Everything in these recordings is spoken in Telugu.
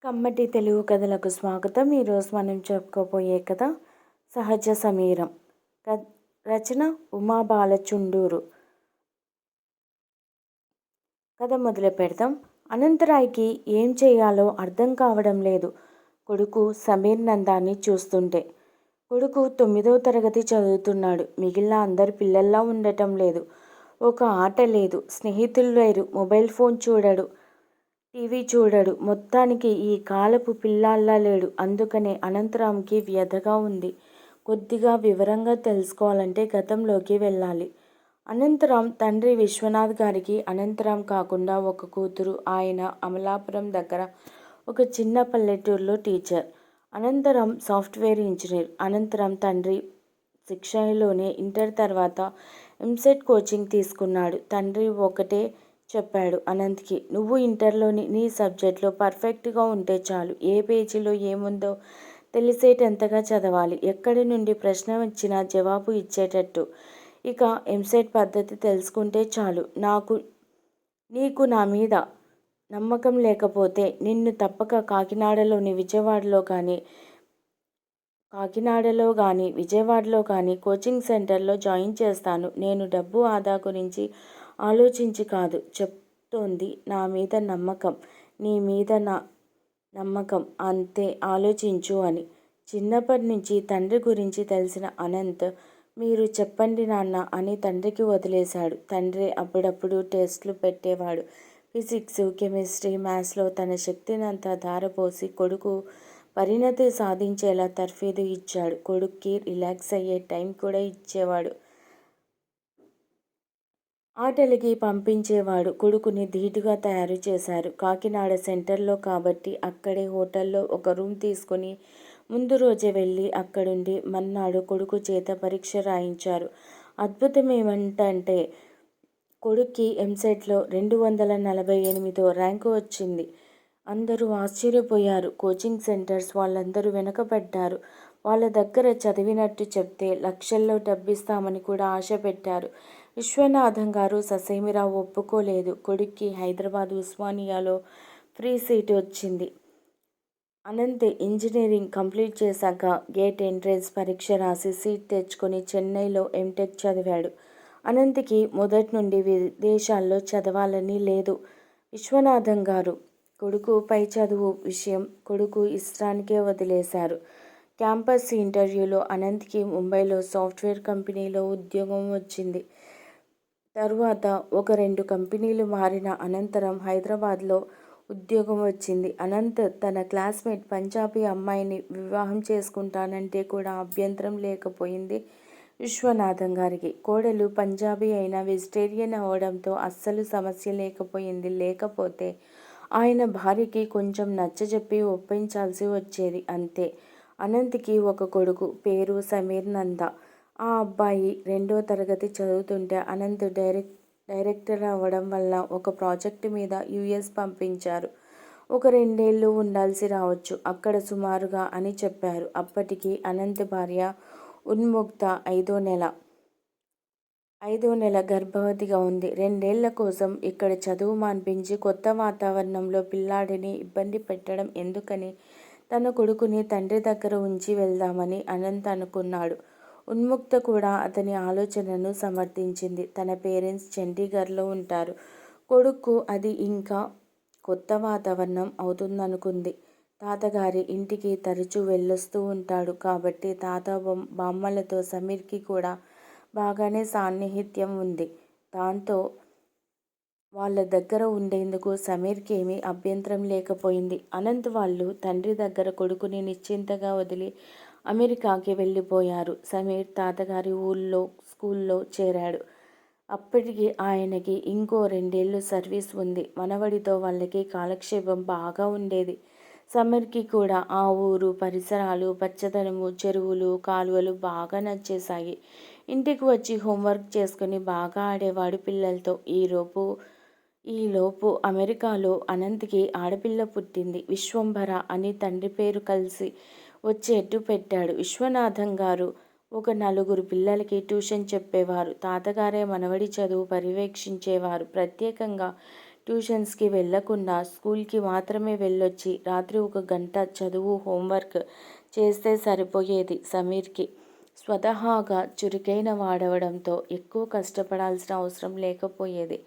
కమ్మటి తెలుగు కథలకు స్వాగతం. ఈరోజు మనం చెప్పుకోబోయే కథ సహజ సమీరం. రచన ఉమా బాలచుండూరు. కథ మొదలు పెడతాం. అనంతరాయ్కి ఏం చేయాలో అర్థం కావడం లేదు. కొడుకు సమీర్ నందాన్ని చూస్తుంటే. కొడుకు 9వ తరగతి చదువుతున్నాడు. మిగిలిన అందరి పిల్లల్లా ఉండటం లేదు. ఒక ఆట లేదు, స్నేహితులు లేరు, మొబైల్ ఫోన్ చూడడు, టీవీ చూడడు. మొత్తానికి ఈ కాలపు పిల్లాల్లా లేడు. అందుకనే అనంతరామ్కి వ్యధగా ఉంది. కొద్దిగా వివరంగా తెలుసుకోవాలంటే గతంలోకి వెళ్ళాలి. అనంతరామ్ తండ్రి విశ్వనాథ్ గారికి అనంతరామ్ కాకుండా ఒక కూతురు. ఆయన అమలాపురం దగ్గర ఒక చిన్న పల్లెటూరులో teacher. Anantharam software engineer. Anantharam తండ్రి శిక్షణలోనే ఇంటర్ తర్వాత ఎంసెట్ కోచింగ్ తీసుకున్నాడు. తండ్రి ఒకటే చెప్పాడు అనంత్కి, నువ్వు ఇంటర్లోని నీ సబ్జెక్ట్లో పర్ఫెక్ట్గా ఉంటే చాలు. ఏ పేజీలో ఏముందో తెలిసేటంతగా చదవాలి. ఎక్కడి నుండి ప్రశ్న వచ్చినా జవాబు ఇచ్చేటట్టు. ఇక ఎంసెట్ పద్ధతి తెలుసుకుంటే చాలు. నీకు నా మీద నమ్మకం లేకపోతే నిన్ను తప్పక విజయవాడలో కానీ కోచింగ్ సెంటర్లో జాయిన్ చేస్తాను. నేను డబ్బు ఆదా గురించి ఆలోచించి కాదు చెప్తోంది. నా మీద నమ్మకం, నీ మీద నా నమ్మకం, అంతే, ఆలోచించు అని. చిన్నప్పటి నుంచి తండ్రి గురించి తెలిసిన అనంత్, మీరు చెప్పండి నాన్న అని తండ్రికి వదిలేశాడు. తండ్రి అప్పుడప్పుడు టెస్టులు పెట్టేవాడు. ఫిజిక్స్, కెమిస్ట్రీ, మ్యాథ్స్లో తన శక్తినంతా ధారపోసి కొడుకు పరిణతి సాధించేలా తర్ఫీదు ఇచ్చాడు. కొడుక్కి రిలాక్స్ అయ్యే టైం కూడా ఇచ్చేవాడు. ఆటలకి పంపించేవాడు. కొడుకుని ధీటుగా తయారు చేశారు. కాకినాడ సెంటర్లో కాబట్టి అక్కడే హోటల్లో ఒక రూమ్ తీసుకుని ముందు రోజే వెళ్ళి అక్కడుండి మర్నాడు కొడుకు చేత పరీక్ష రాయించారు. అద్భుతం ఏమిటంటే కొడుక్కి ఎంసెట్లో 248 ర్యాంకు వచ్చింది. అందరూ ఆశ్చర్యపోయారు. కోచింగ్ సెంటర్స్ వాళ్ళందరూ వెనకబడ్డారు. వాళ్ళ దగ్గర చదివినట్టు చెప్తే లక్షల్లో డబ్బిస్తామని కూడా ఆశ పెట్టారు. విశ్వనాథం గారు ససేమిరా ఒప్పుకోలేదు. కొడుక్కి హైదరాబాద్ ఉస్మానియాలో ఫ్రీ సీటు వచ్చింది. అనంత్ ఇంజనీరింగ్ కంప్లీట్ చేశాక గేట్ ఎంట్రన్స్ పరీక్ష రాసి సీట్ తెచ్చుకొని చెన్నైలో ఎంటెక్ చదివాడు. అనంత్కి మొదటి నుండి విదేశాల్లో చదవాలని లేదు. విశ్వనాథం గారు కొడుకు పై చదువు విషయం కొడుకు ఇష్టానికే వదిలేశారు. క్యాంపస్ ఇంటర్వ్యూలో అనంత్కి ముంబైలో సాఫ్ట్వేర్ కంపెనీలో ఉద్యోగం వచ్చింది. తరువాత 1-2 కంపెనీలు మారిన అనంతరం హైదరాబాద్లో ఉద్యోగం వచ్చింది. అనంత్ తన క్లాస్మేట్ పంజాబీ అమ్మాయిని వివాహం చేసుకుంటానంటే కూడా అభ్యంతరం లేకపోయింది విశ్వనాథం గారికి. కోడలు పంజాబీ అయినా వెజిటేరియన్ అవడంతో అస్సలు సమస్య లేకపోయింది. లేకపోతే ఆయన భార్యకి కొంచెం నచ్చజెప్పి ఒప్పించాల్సి వచ్చేది, అంతే. అనంత్కి ఒక కొడుకు, పేరు సమీర్ నంద. ఆ అబ్బాయి 2వ తరగతి చదువుతుంటే అనంత్ డైరెక్టర్ అవ్వడం వల్ల ఒక ప్రాజెక్టు మీద యుఎస్ పంపించారు. ఒక 2 ఏళ్ళు ఉండాల్సి రావచ్చు అక్కడ సుమారుగా అని చెప్పారు. అప్పటికి అనంత్ భార్య ఉన్ముక్త 5వ నెల గర్భవతిగా ఉంది. 2 ఏళ్ల కోసం ఇక్కడ చదువు మాన్పించి కొత్త వాతావరణంలో పిల్లాడిని ఇబ్బంది పెట్టడం ఎందుకని తన కొడుకుని తండ్రి దగ్గర ఉంచి వెళ్దామని అనంత్ అనుకున్నాడు. ఉన్ముక్త కూడా అతని ఆలోచనను సమర్థించింది. తన పేరెంట్స్ చండీగఢ్లో ఉంటారు. కొడుకు అది ఇంకా కొత్త వాతావరణం అవుతుందనుకుంది. తాతగారి ఇంటికి తరచూ వెళ్ళొస్తూ ఉంటాడు కాబట్టి తాత బామ్మలతో సమీర్కి కూడా బాగానే సాన్నిహిత్యం ఉంది. దాంతో వాళ్ళ దగ్గర ఉండేందుకు సమీర్కి ఏమీ అభ్యంతరం లేకపోయింది. అనంత్ వాళ్ళు తండ్రి దగ్గర కొడుకుని నిశ్చింతగా వదిలి అమెరికాకి వెళ్ళిపోయారు. సమీర్ తాతగారి స్కూల్లో చేరాడు. అప్పటికి ఆయనకి ఇంకో 2 ఏళ్ళు సర్వీస్ ఉంది. మనవడితో వాళ్ళకి కాలక్షేపం బాగా ఉండేది. సమీర్కి కూడా ఆ ఊరు పరిసరాలు, పచ్చదనము, చెరువులు, కాలువలు బాగా నచ్చేశాయి. ఇంటికి వచ్చి హోంవర్క్ చేసుకుని బాగా ఆడేవాడు పిల్లలతో. ఈలోపు అమెరికాలో అనంత్కి ఆడపిల్ల పుట్టింది. విశ్వంభర అని తండ్రి పేరు కలిసి వచ్చేట్టు పెట్టాడు. విశ్వనాథం గారు ఒక 4 పిల్లలకి ట్యూషన్ చెప్పేవారు. తాతగారే మనవడి చదువు పర్యవేక్షించేవారు. ప్రత్యేకంగా ట్యూషన్స్కి వెళ్ళకుండా స్కూల్కి మాత్రమే వెళ్ళొచ్చి రాత్రి 1 గంట చదువు హోంవర్క్ చేస్తే సరిపోయేది. సమీర్కి స్వతహాగా చురుకైన వాడవడంతో ఎక్కువ కష్టపడాల్సిన అవసరం లేకపోయేది.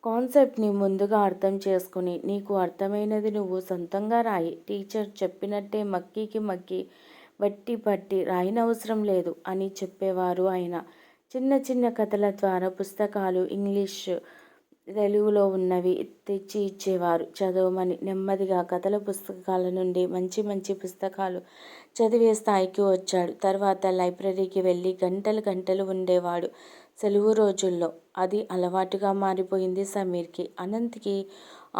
కాన్సెప్ట్ని ముందుగా అర్థం చేసుకుని నీకు అర్థమైనది నువ్వు సొంతంగా రాయి. టీచర్ చెప్పినట్టే మక్కికి మక్కి బట్టి పట్టి రాయనవసరం లేదు అని చెప్పేవారు ఆయన. చిన్న చిన్న కథల ద్వారా పుస్తకాలు ఇంగ్లీష్ తెలుగులో ఉన్నవి తెచ్చి ఇచ్చేవారు చదవమని. నెమ్మదిగా కథల పుస్తకాల నుండి మంచి మంచి పుస్తకాలు చదివే స్థాయికి వచ్చాడు. తర్వాత లైబ్రరీకి వెళ్ళి గంటలు గంటలు ఉండేవాడు సెలవు రోజుల్లో. అది అలవాటుగా మారిపోయింది సమీర్కి. అనంత్కి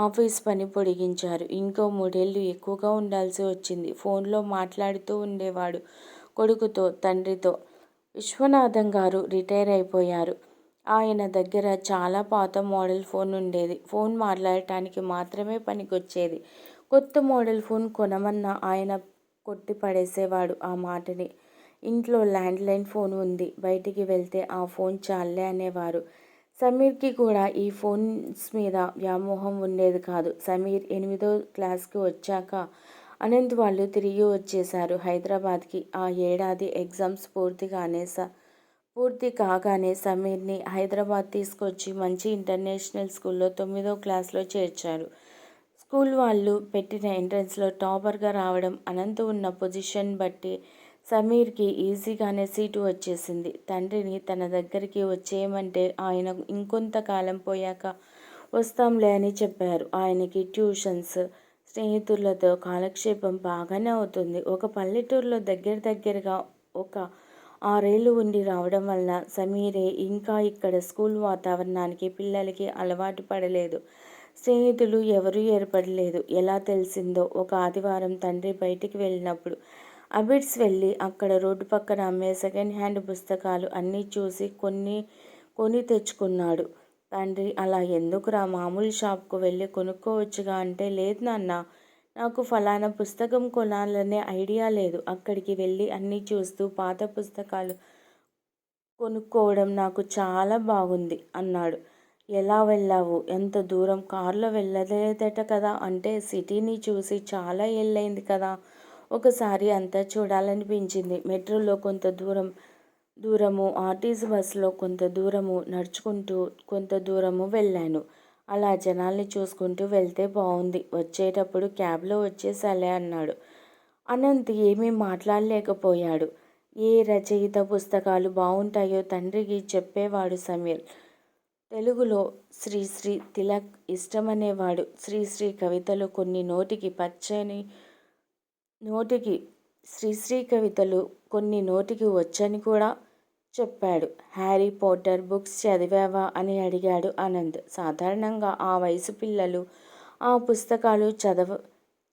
ఆఫీస్ పని పొడిగించారు. ఇంకో 3 ఏళ్ళు ఎక్కువగా ఉండాల్సి వచ్చింది. ఫోన్లో మాట్లాడుతూ ఉండేవాడు కొడుకుతో, తండ్రితో. విశ్వనాథం గారు రిటైర్ అయిపోయారు. ఆయన దగ్గర చాలా పాత మోడల్ ఫోన్ ఉండేది. ఫోన్ మాట్లాడటానికి మాత్రమే పనికొచ్చేది. కొత్త మోడల్ ఫోన్ కొనమన్నా ఆయన కొట్టి పడేసేవాడు ఆ మాటని. ఇంట్లో ల్యాండ్లైన్ ఫోన్ ఉంది, బయటికి వెళ్తే ఆ ఫోన్ చాలే అనేవారు. సమీర్కి కూడా ఈ ఫోన్స్ మీద వ్యామోహం ఉండేది కాదు. సమీర్ 8వ క్లాస్కి వచ్చాక అనంత్ వాళ్ళు తిరిగి వచ్చేశారు హైదరాబాద్కి. ఆ ఏడాది ఎగ్జామ్స్ పూర్తి కాగానే సమీర్ని హైదరాబాద్ తీసుకొచ్చి మంచి ఇంటర్నేషనల్ స్కూల్లో 9వ క్లాస్లో చేర్చారు. స్కూల్ వాళ్ళు పెట్టిన ఎంట్రన్స్లో టాపర్గా రావడం, అనంత్ ఉన్న పొజిషన్ బట్టి సమీర్కి ఈజీగానే సీటు వచ్చేసింది. తండ్రిని తన దగ్గరికి వచ్చేయమంటే ఆయన ఇంకొంతకాలం పోయాక వస్తాంలే అని చెప్పారు. ఆయనకి ట్యూషన్స్, స్నేహితులతో కాలక్షేపం బాగానే అవుతుంది. ఒక పల్లెటూరులో దగ్గరగా ఒక 6 ఏళ్ళు ఉండి రావడం వల్ల సమీరే ఇంకా ఇక్కడ స్కూల్ వాతావరణానికి పిల్లలకి అలవాటు పడలేదు. స్నేహితులు ఎవరూ ఏర్పడలేదు. ఎలా తెలిసిందో, ఒక ఆదివారం తండ్రి బయటికి వెళ్ళినప్పుడు అబిడ్స్ వెళ్ళి అక్కడ రోడ్డు పక్కన అమ్మే సెకండ్ హ్యాండ్ పుస్తకాలు అన్నీ చూసి కొని తెచ్చుకున్నాడు. తండ్రి అలా ఎందుకురా, మామూలు షాప్కు వెళ్ళి కొనుక్కోవచ్చుగా అంటే, లేదు నాన్న, నాకు ఫలానా పుస్తకం కొనాలనే ఐడియా లేదు. అక్కడికి వెళ్ళి అన్నీ చూస్తూ పాత పుస్తకాలు కొనుక్కోవడం నాకు చాలా బాగుంది అన్నాడు. ఎలా వెళ్ళావు? ఎంత దూరం? కారులో వెళ్ళలేదట కదా అంటే, సిటీని చూసి చాలా ఏళ్ళైంది కదా, ఒకసారి అంతా చూడాలనిపించింది. మెట్రోలో కొంత దూరము, ఆర్టీసీ బస్సులో కొంత దూరము, నడుచుకుంటూ కొంత దూరము వెళ్ళాను. అలా జనాల్ని చూసుకుంటూ వెళ్తే బాగుంది. వచ్చేటప్పుడు క్యాబ్లో వచ్చేసాలే అన్నాడు. అనంత్ ఏమీ మాట్లాడలేకపోయాడు. ఏ రచయిత పుస్తకాలు బాగుంటాయో తండ్రికి చెప్పేవాడు సమీర్. తెలుగులో శ్రీశ్రీ, తిలక్ ఇష్టమనేవాడు. శ్రీశ్రీ కవితలు కొన్ని నోటికి వచ్చని కూడా చెప్పాడు. హ్యారీ పోటర్ బుక్స్ చదివావా అని అడిగాడు అనంత్. సాధారణంగా ఆ వయసు పిల్లలు ఆ పుస్తకాలు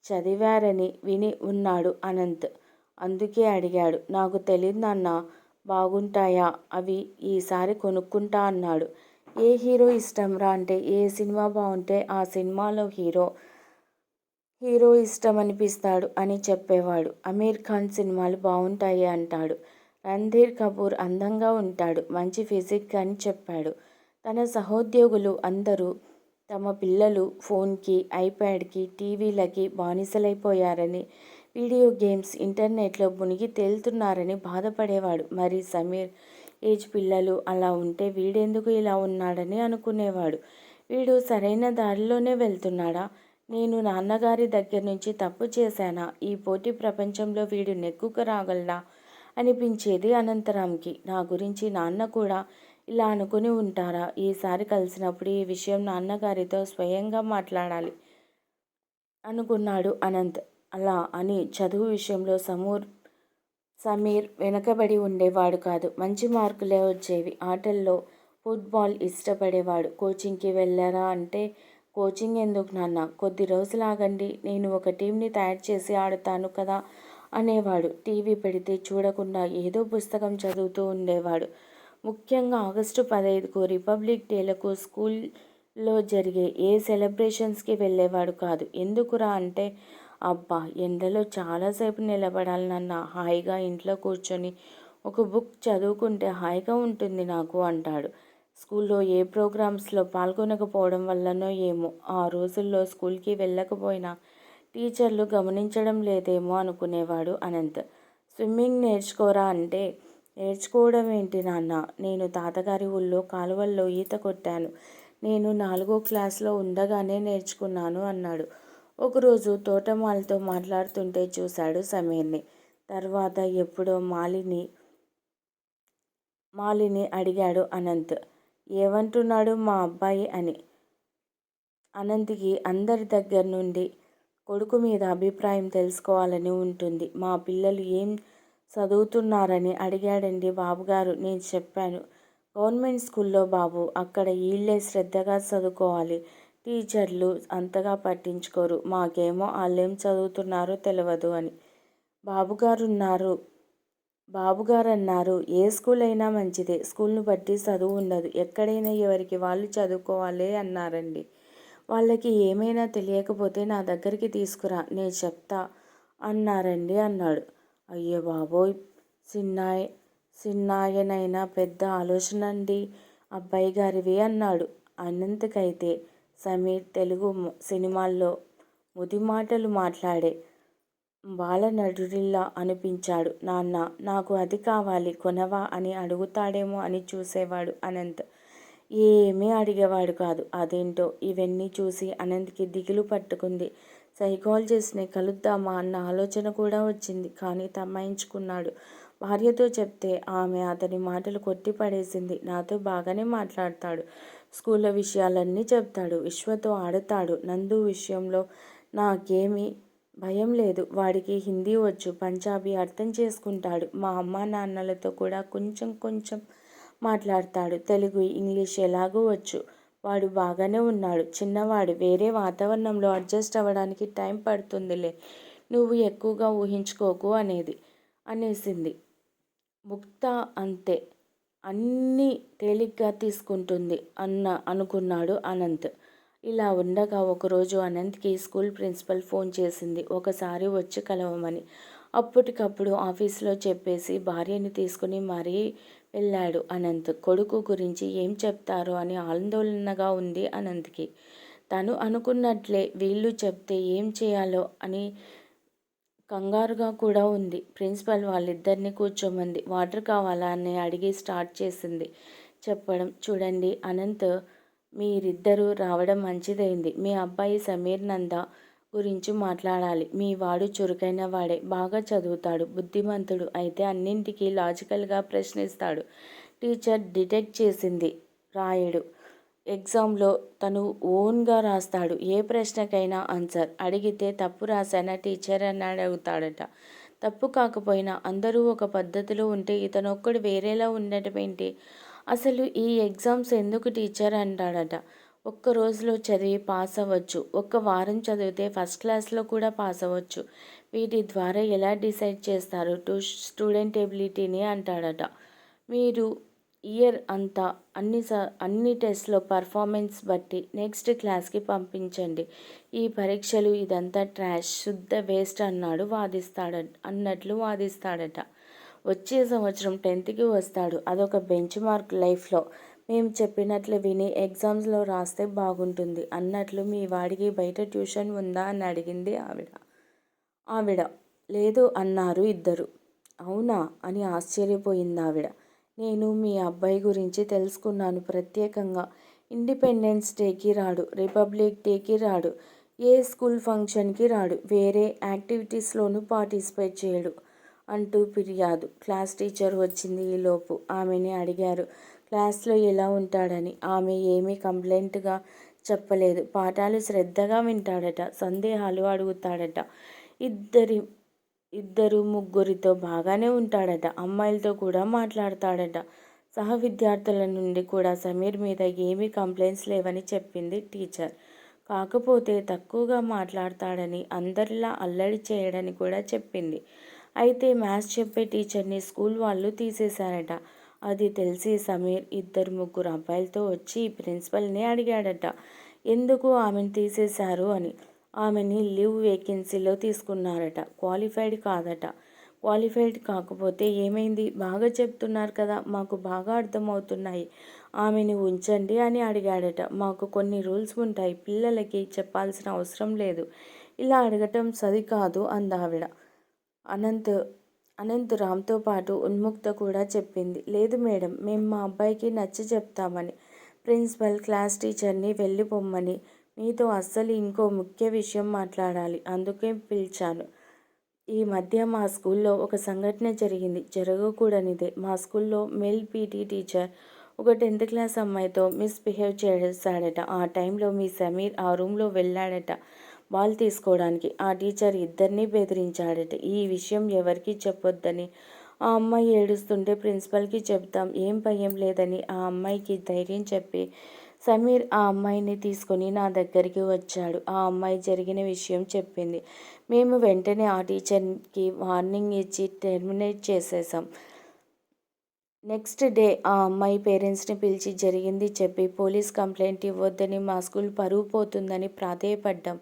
చదివారని విని ఉన్నాడు అనంత్. అందుకే అడిగాడు. నాకు తెలీదు నాన్న, బాగుంటాయా అవి, ఈసారి కొనుక్కుంటా అన్నాడు. ఏ హీరో ఇష్టంరా అంటే, ఏ సినిమా బాగుంటే ఆ సినిమాలో హీరో ఇష్టమనిపిస్తాడు అని చెప్పేవాడు. అమీర్ ఖాన్ సినిమాలు బాగుంటాయి అంటాడు. రణ్ధీర్ కపూర్ అందంగా ఉంటాడు, మంచి ఫిజిక్ అని చెప్పాడు. తన సహోద్యోగులు అందరూ తమ పిల్లలు ఫోన్కి, ఐప్యాడ్కి, టీవీలకి బానిసలైపోయారని, వీడియో గేమ్స్, ఇంటర్నెట్లో మునిగి తేలుతున్నారని బాధపడేవాడు. మరి సమీర్ ఏజ్ పిల్లలు అలా ఉంటే వీడెందుకు ఇలా ఉన్నాడని అనుకునేవాడు. వీడు సరైన దారిలోనే వెళ్తున్నాడా? నేను నాన్నగారి దగ్గర నుంచి తప్పు చేశానా? ఈ పోటీ ప్రపంచంలో వీడు నెగ్గుకు రాగలడా అనిపించేది అనంతరాంకి. నా గురించి నాన్న కూడా ఇలా అనుకుని ఉంటారా? ఈసారి కలిసినప్పుడు ఈ విషయం నాన్నగారితో స్వయంగా మాట్లాడాలి అనుకున్నాడు అనంత్. అలా అని చదువు విషయంలో సమీర్ వెనకబడి ఉండేవాడు కాదు. మంచి మార్కులే వచ్చేవి. ఆటల్లో ఫుట్బాల్ ఇష్టపడేవాడు. కోచింగ్కి వెళ్ళారా అంటే, కోచింగ్ ఎందుకు నాన్న, కొద్ది రోజులు ఆగండి, నేను ఒక టీంని తయారు చేసి ఆడుతాను కదా అనేవాడు. టీవీ పెడితే చూడకుండా ఏదో పుస్తకం చదువుతూ ఉండేవాడు. ముఖ్యంగా ఆగస్టు 15కు, రిపబ్లిక్ డేలకు స్కూల్లో జరిగే ఏ సెలబ్రేషన్స్కి వెళ్ళేవాడు కాదు. ఎందుకురా అంటే, అబ్బా, ఎండలో చాలాసేపు నిలబడాలి నాన్న, హాయిగా ఇంట్లో కూర్చొని ఒక బుక్ చదువుకుంటే హాయిగా ఉంటుంది నాకు అంటాడు. స్కూల్లో ఏ ప్రోగ్రామ్స్లో పాల్గొనకపోవడం వల్లనో ఏమో ఆ రోజుల్లో స్కూల్కి వెళ్ళకపోయినా టీచర్లు గమనించడం లేదేమో అనుకునేవాడు అనంత్. స్విమ్మింగ్ నేర్చుకోరా అంటే, నేర్చుకోవడం ఏంటి నాన్న, నేను తాతగారి ఊళ్ళో కాలువల్లో ఈత కొట్టాను, నేను 4వ క్లాస్లో ఉండగానే నేర్చుకున్నాను అన్నాడు. ఒకరోజు తోటమాలితో మాట్లాడుతుంటే చూశాడు సమీర్ని. తర్వాత ఎప్పుడో మాలిని అడిగాడు అనంత్. ఏమంటున్నాడు మా అబ్బాయి అని. అనంత్కి అందరి దగ్గర నుండి కొడుకు మీద అభిప్రాయం తెలుసుకోవాలని ఉంటుంది. మా పిల్లలు ఏం చదువుతున్నారని అడిగాడండి బాబుగారు. నేను చెప్పాను, గవర్నమెంట్ స్కూల్లో బాబు, అక్కడ వీళ్ళే శ్రద్ధగా చదువుకోవాలి, టీచర్లు అంతగా పట్టించుకోరు, మాకేమో వాళ్ళేం చదువుతున్నారో తెలియదు అని. బాబుగారు అన్నారు, ఏ స్కూల్ అయినా మంచిదే, స్కూల్ను బట్టి చదువు ఉండదు, ఎక్కడైనా ఎవరికి వాళ్ళు చదువుకోవాలి అన్నారండి. వాళ్ళకి ఏమైనా తెలియకపోతే నా దగ్గరికి తీసుకురా, నేను చెప్తా అన్నారండి అన్నాడు. అయ్యో బాబోయ్, చిన్నాయనైనా పెద్ద ఆలోచన అండి అబ్బాయి గారివి అన్నాడు. అనంతకైతే సమీర్ తెలుగు సినిమాల్లో ముది మాటలు మాట్లాడే బాలనటుడిలా అనిపించాడు. నాన్న, నాకు అది కావాలి, కొనవా అని అడుగుతాడేమో అని చూసేవాడు అనంత్. ఏమీ అడిగేవాడు కాదు. అదేంటో ఇవన్నీ చూసి అనంత్కి దిగులు పట్టుకుంది. సైకాలజిస్ట్ని కలుద్దామా అన్న ఆలోచన కూడా వచ్చింది. కానీ తమాయించుకున్నాడు. భార్యతో చెప్తే ఆమె అతని మాటలు కొట్టిపడేసింది. నాతో బాగానే మాట్లాడతాడు, స్కూళ్ళ విషయాలన్నీ చెప్తాడు, విశ్వతో ఆడతాడు, నందు విషయంలో నాకేమీ భయం లేదు, వాడికి హిందీ వచ్చు, పంజాబీ అర్థం చేసుకుంటాడు, మా అమ్మా నాన్నలతో కూడా కొంచెం కొంచెం మాట్లాడతాడు, తెలుగు ఇంగ్లీష్ ఎలాగూ వచ్చు, వాడు బాగానే ఉన్నాడు, చిన్నవాడు, వేరే వాతావరణంలో అడ్జస్ట్ అవ్వడానికి టైం పడుతుందిలే, నువ్వు ఎక్కువగా ఊహించుకోకు అనేసింది. ముక్త అంతే, అన్నీ తేలిగ్గా తీసుకుంటుంది అనుకున్నాడు అనంత్. ఇలా ఉండగా ఒకరోజు అనంత్కి స్కూల్ ప్రిన్సిపల్ ఫోన్ చేసింది, ఒకసారి వచ్చి కలవమని. అప్పటికప్పుడు ఆఫీసులో చెప్పేసి భార్యని తీసుకుని మరీ వెళ్ళాడు అనంత్. కొడుకు గురించి ఏం చెప్తారో అని ఆందోళనగా ఉంది అనంత్కి. తను అనుకున్నట్లే వీళ్ళు చెప్తే ఏం చేయాలో అని కంగారుగా కూడా ఉంది. ప్రిన్సిపల్ వాళ్ళిద్దరినీ కూర్చోమంది. వాటర్ కావాలా అని అడిగి స్టార్ట్ చేసింది చెప్పడం. చూడండి అనంత్, మీరిద్దరూ రావడం మంచిదైంది. మీ అబ్బాయి సమీర్ నంద గురించి మాట్లాడాలి. మీ వాడు చురుకైన వాడే, బాగా చదువుతాడు, బుద్ధిమంతుడు, అయితే అన్నింటికీ లాజికల్గా ప్రశ్నిస్తాడు. టీచర్ డిటెక్ట్ చేసింది. రాయడు, ఎగ్జామ్లో తను ఓన్గా రాస్తాడు. ఏ ప్రశ్నకైనా ఆన్సర్ అడిగితే తప్పు రాశానా టీచర్ అని అడుగుతాడట. తప్పు కాకపోయినా అందరూ ఒక పద్ధతిలో ఉంటే ఇతనొక్కడు వేరేలా ఉండటం ఏంటి? అసలు ఈ ఎగ్జామ్స్ ఎందుకు టీచర్ అంటాడట. ఒక్క రోజులో చదివి పాస్ అవ్వచ్చు, ఒక్క వారం చదివితే ఫస్ట్ క్లాస్లో కూడా పాస్ అవ్వచ్చు, వీటి ద్వారా ఎలా డిసైడ్ చేస్తారు స్టూడెంట్ ఎబిలిటీని అంటాడట. మీరు ఇయర్ అంతా అన్ని టెస్ట్లో పర్ఫార్మెన్స్ బట్టి నెక్స్ట్ క్లాస్కి పంపించండి. ఈ పరీక్షలు ఇదంతా ట్రాష్, శుద్ధ వేస్ట్ అన్నట్లు వాదిస్తాడట. వచ్చే సంవత్సరం 10th వస్తాడు, అదొక బెంచ్ మార్క్ లైఫ్లో. మేము చెప్పినట్లు విని ఎగ్జామ్స్లో రాస్తే బాగుంటుంది అన్నట్లు మీ వాడికి బయట ట్యూషన్ ఉందా అని అడిగింది ఆవిడ. లేదు అన్నారు ఇద్దరు. అవునా అని ఆశ్చర్యపోయింది ఆవిడ. నేను మీ అబ్బాయి గురించి తెలుసుకున్నాను ప్రత్యేకంగా. ఇండిపెండెన్స్ డేకి రాడు, రిపబ్లిక్ డేకి రాడు, ఏ స్కూల్ ఫంక్షన్కి రాడు, వేరే యాక్టివిటీస్లోనూ పార్టిసిపేట్ చేయడు అంటూ ఫిర్యాదు. క్లాస్ టీచర్ వచ్చింది ఈలోపు. ఆమెని అడిగారు క్లాస్లో ఎలా ఉంటాడని. ఆమె ఏమీ కంప్లైంట్గా చెప్పలేదు. పాఠాలు శ్రద్ధగా వింటాడట, సందేహాలు అడుగుతాడట, ఇద్దరు ముగ్గురితో బాగానే ఉంటాడట, అమ్మాయిలతో కూడా మాట్లాడతాడట. సహ విద్యార్థుల నుండి కూడా సమీర్ మీద ఏమీ కంప్లైంట్స్ లేవని చెప్పింది టీచర్. కాకపోతే తక్కువగా మాట్లాడతాడని, అందరిలా అల్లరి చేయడని కూడా చెప్పింది. అయితే మ్యాథ్స్ చెప్పే టీచర్ని స్కూల్ వాళ్ళు తీసేశారట. అది తెలిసి సమీర్ ఇద్దరు ముగ్గురు అబ్బాయిలతో వచ్చి ప్రిన్సిపల్ని అడిగాడట, ఎందుకు ఆమెను తీసేశారు అని. ఆమెని లీవ్ వేకెన్సీలో తీసుకున్నారట, క్వాలిఫైడ్ కాదట. క్వాలిఫైడ్ కాకపోతే ఏమైంది? బాగా చెప్తున్నారు కదా, మాకు బాగా అర్థమవుతున్నాయి. ఆమెని ఉంచండి అని అడిగాడట. మాకు కొన్ని రూల్స్ ఉంటాయి. పిల్లలకి చెప్పాల్సిన అవసరం లేదు. ఇలా అడగటం సరికాదు అందావిడ. అనంత్ అనంత్ రామ్తో పాటు ఉన్ముక్త కూడా చెప్పింది. లేదు మేడం, మేము మా అబ్బాయికి నచ్చ చెప్తామని. ప్రిన్సిపల్ క్లాస్ టీచర్ని వెళ్ళి పొమ్మని. మీతో అస్సలు ఇంకో ముఖ్య విషయం మాట్లాడాలి. అందుకే పిలిచాను. ఈ మధ్య మా స్కూల్లో ఒక సంఘటన జరిగింది. జరగకూడనిదే. మా స్కూల్లో మేల్ పీటీ టీచర్ ఒక 10th క్లాస్ అమ్మాయితో మిస్బిహేవ్ చేశాడట. ఆ టైంలో మీ సమీర్ ఆ రూమ్లో వెళ్ళాడట బాల్ తీసుకోవడానికి. ఆ టీచర్ ఇద్దరినీ బెదిరించాడట. ఈ విషయం ఎవరికీ చెప్పొద్దని. ఆ అమ్మాయి ఏడుస్తుంటే ప్రిన్సిపల్కి చెప్తాం, ఏం భయం లేదని ఆ అమ్మాయికి ధైర్యం చెప్పి సమీర్ ఆ అమ్మాయిని తీసుకొని నా దగ్గరికి వచ్చాడు. ఆ అమ్మాయి జరిగిన విషయం చెప్పింది. మేము వెంటనే ఆ టీచర్కి వార్నింగ్ ఇచ్చి టెర్మినేట్ చేసేసాం. నెక్స్ట్ డే ఆ అమ్మాయి పేరెంట్స్ని పిలిచి జరిగింది చెప్పి పోలీస్ కంప్లైంట్ ఇవ్వొద్దని, మా స్కూల్ పరువు పోతుందని ప్రాధేయపడ్డాం.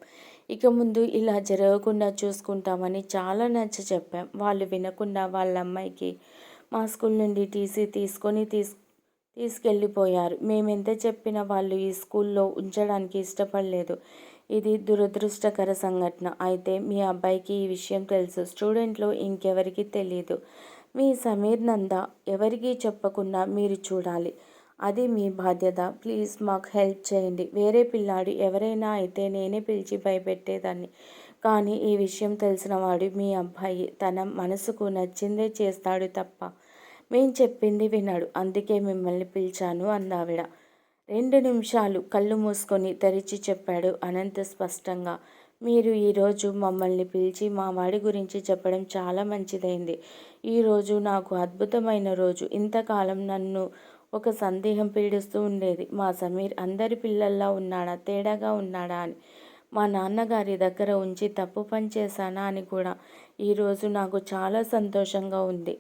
ఇక ముందు ఇలా జరగకుండా చూసుకుంటామని చాలా నచ్చ చెప్పాం. వాళ్ళు వినకుండా వాళ్ళ అమ్మాయికి మా స్కూల్ నుండి టీసీ తీసుకెళ్ళిపోయారు. మేమెంత చెప్పినా వాళ్ళు ఈ స్కూల్లో ఉంచడానికి ఇష్టపడలేదు. ఇది దురదృష్టకర సంఘటన. అయితే మీ అబ్బాయికి ఈ విషయం తెలుసు. స్టూడెంట్లో ఇంకెవరికీ తెలీదు. మీ సమీర్ నంద ఎవరికీ చెప్పకుండా మీరు చూడాలి. అది మీ బాధ్యత. ప్లీజ్ మాకు హెల్ప్ చేయండి. వేరే పిల్లాడు ఎవరైనా అయితే నేనే పిలిచి భయపెట్టేదాన్ని. కానీ ఈ విషయం తెలిసినవాడు మీ అబ్బాయి. తన మనసుకు నచ్చిందే చేస్తాడు తప్ప మేం చెప్పింది వినడు. అందుకే మిమ్మల్ని పిలిచాను అందావిడ. 2 నిమిషాలు కళ్ళు మూసుకొని తెరిచి చెప్పాడు అనంత్ స్పష్టంగా. మీరు ఈరోజు మమ్మల్ని పిలిచి మా వాడి గురించి చెప్పడం చాలా మంచిదైంది. ఈరోజు నాకు అద్భుతమైన రోజు. ఇంతకాలం నన్ను ఒక సందేహం పీడిస్తూ ఉండేది. మా సమీర్ అందరి పిల్లల్లా ఉన్నాడా, తేడాగా ఉన్నాడా అని. మా నాన్నగారి దగ్గర ఉంచి తప్పు పని చేశానా అని కూడా. ఈరోజు నాకు చాలా సంతోషంగా ఉంది.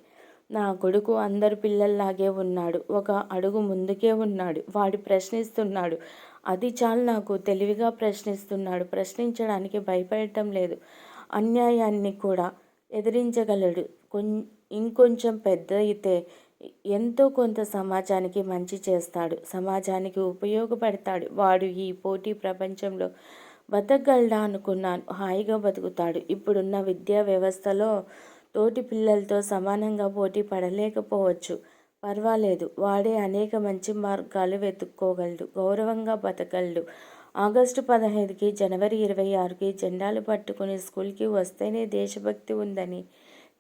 నా కొడుకు అందరు పిల్లల్లాగే ఉన్నాడు. ఒక అడుగు ముందుకే ఉన్నాడు. వాడు ప్రశ్నిస్తున్నాడు. అది చాలు నాకు. తెలివిగా ప్రశ్నిస్తున్నాడు. ప్రశ్నించడానికి భయపడటం లేదు. అన్యాయాన్ని కూడా ఎదిరించగలడు. ఇంకొంచెం పెద్ద అయితే ఎంతో కొంత సమాజానికి మంచి చేస్తాడు. సమాజానికి ఉపయోగపడతాడు. వాడు ఈ పోటీ ప్రపంచంలో బతకగలడా అనుకున్నాను. హాయిగా బతుకుతాడు. ఇప్పుడున్న విద్యా వ్యవస్థలో తోటి పిల్లలతో సమానంగా పోటీ పడలేకపోవచ్చు. పర్వాలేదు. వాడే అనేక మంచి మార్గాలు వెతుక్కోగలడు. గౌరవంగా బతకగలడు. ఆగస్టు 15కి, జనవరి 26కి జెండాలు పట్టుకుని స్కూల్కి వస్తేనే దేశభక్తి ఉందని,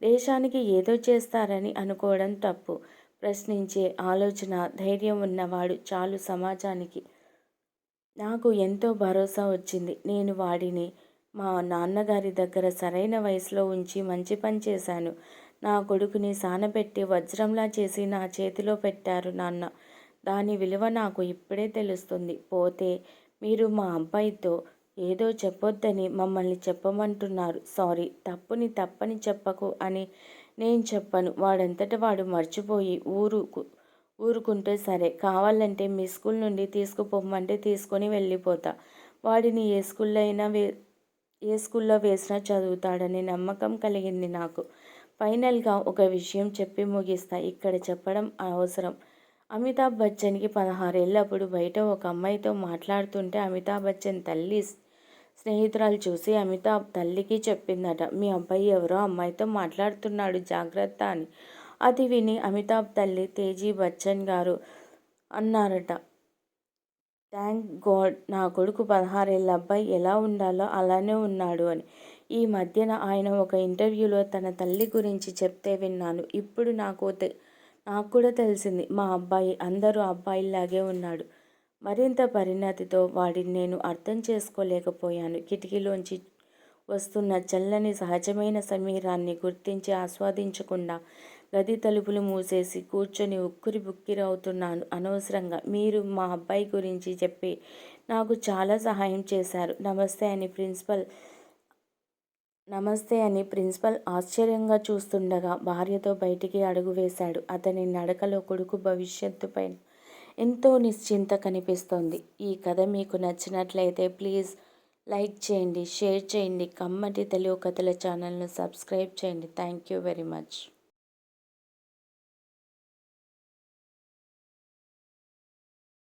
దేశానికి ఏదో చేస్తారని అనుకోవడం తప్పు. ప్రశ్నించే ఆలోచన, ధైర్యం ఉన్నవాడు చాలు సమాజానికి. నాకు ఎంతో భరోసా వచ్చింది. నేను వాడిని మా నాన్నగారి దగ్గర సరైన వయసులో ఉంచి మంచి పని చేశాను. నా కొడుకుని సానబెట్టి వజ్రంలా చేసి నా చేతిలో పెట్టారు నాన్న. దాని విలువ నాకు ఇప్పుడే తెలుస్తుంది. పోతే మీరు మా అబ్బాయితో ఏదో చెప్పొద్దని మమ్మల్ని చెప్పమంటున్నారు. సారీ. తప్పుని తప్పని చెప్పకు అని నేను చెప్పను. వాడంతట వాడు మర్చిపోయి ఊరుకుంటే సరే. కావాలంటే మీ స్కూల్ నుండి తీసుకుపోమ్మంటే తీసుకొని వెళ్ళిపోతా. వాడిని ఏ స్కూల్లో వేసినా చదువుతాడనే నమ్మకం కలిగింది నాకు. ఫైనల్గా ఒక విషయం చెప్పి ముగిస్తా. ఇక్కడ చెప్పడం అవసరం. అమితాబ్ బచ్చన్కి 16 ఏళ్ళప్పుడు బయట ఒక అమ్మాయితో మాట్లాడుతుంటే అమితాబ్ బచ్చన్ తల్లి స్నేహితురాలు చూసి అమితాబ్ తల్లికి చెప్పిందట, మీ అబ్బాయి ఎవరో అమ్మాయితో మాట్లాడుతున్నాడు, జాగ్రత్త అని. అది విని అమితాబ్ తల్లి తేజీ బచ్చన్ గారు అన్నారట, థ్యాంక్ గాడ్ నా కొడుకు 16 ఏళ్ళ అబ్బాయి ఎలా ఉండాలో అలానే ఉన్నాడు అని. ఈ మధ్యన ఆయన ఒక ఇంటర్వ్యూలో తన తల్లి గురించి చెప్తే విన్నాను. ఇప్పుడు నాకు కూడా తెలిసింది, మా అబ్బాయి అందరూ అబ్బాయిల్లాగే ఉన్నాడు. మరింత పరిణతితో వాడిని నేను అర్థం చేసుకోలేకపోయాను. కిటికీలోంచి వస్తున్న చల్లని సహజమైన సమీరాన్ని గుర్తించి ఆస్వాదించకుండా గది తలుపులు మూసేసి కూర్చొని ఉక్కిరి బిక్కిరి అవుతున్నాను. అనవసరంగా మీరు మా అబ్బాయి గురించి చెప్పి నాకు చాలా సహాయం చేశారు. నమస్తే అని ప్రిన్సిపల్ ఆశ్చర్యంగా చూస్తుండగా భార్యతో బయటికి అడుగు వేశాడు. అతని నడకలో కొడుకు భవిష్యత్తుపై ఎంతో నిశ్చింత కనిపిస్తోంది. ఈ కథ మీకు నచ్చినట్లయితే ప్లీజ్ లైక్ చేయండి, షేర్ చేయండి. కమ్మటి తెలుగు కథల ఛానల్ను సబ్స్క్రైబ్ చేయండి. Thank you very much.